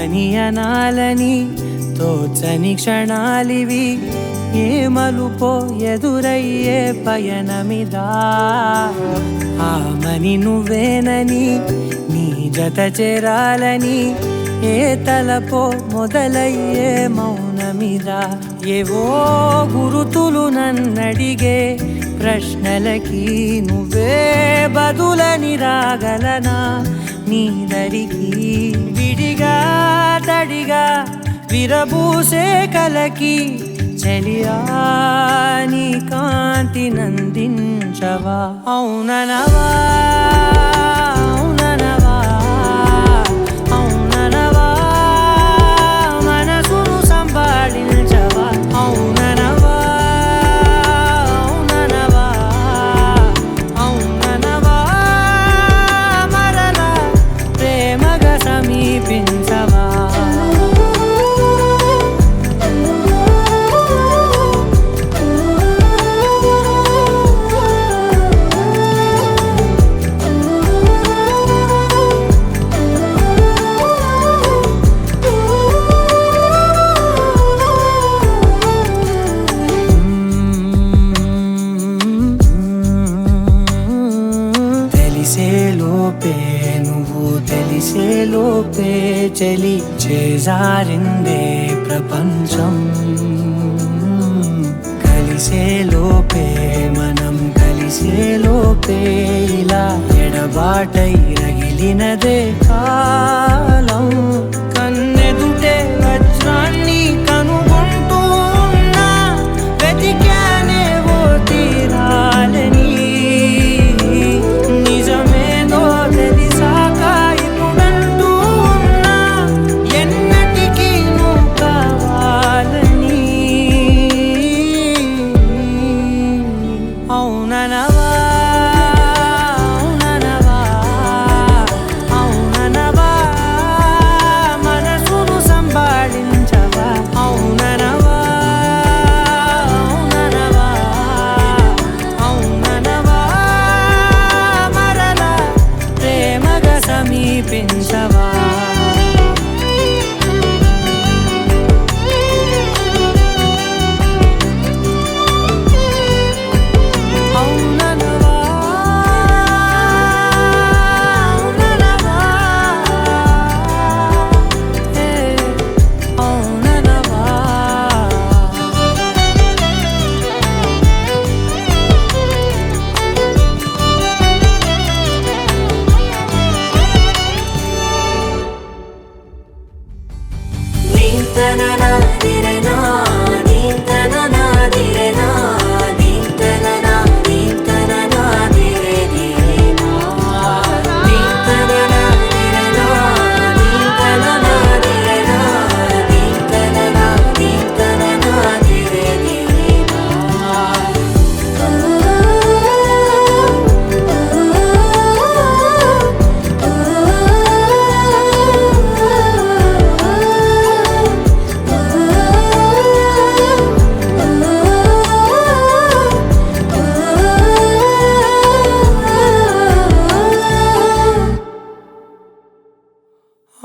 ఏమని అనాలని తోచని క్షణాలివి, ఏ మలుపో ఎదురయ్యే పయనమిదా. ఆమని నువ్వేనని నీ జత చేరాలని, ఏ తలపో మొదలయ్యే మౌనమిదా. ఏవో గురుతులు నన్నడిగే ప్రశ్నలకి నువ్వే బదులని రాగలనా నీ దరికి. విడిగా తడిగా విరబూసే కలకి చెలియా నీ కాంతి నందించవా. అవుననవా అవుననవా అవుననవా మనసును సంపాదించవా. అవుననవా అవుననవా అవుననవా మరలా ప్రేమగా సమీపించవా. నువ్వు తెలిసే లోపే చలి చేజారిందే ప్రపంచం. కలిసే లోపే మనం కలిసే లోపే ఇలా ఎడబాటై రగిలినదే కాలం. కన్నెదుటే వజ్రాన్ని కనుగొంటూ ఉన్నా వెతికానే ఓ తీరాలని. అవుననవా అవుననవా అవుననవా మనసును సంపాదించవా. అవుననవా అవుననవా అవుననవా మరలా ప్రేమగా సమీపించవా.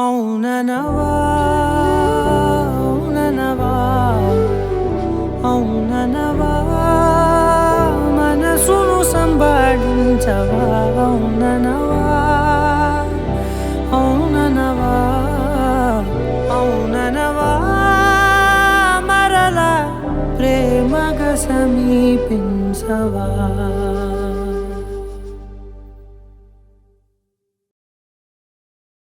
అవుననవా అవుననవా అవుననవా మనసును సంపాదించవా. అవుననవా అవుననవా అవుననవా మరలా ప్రేమగా సమీపించవా.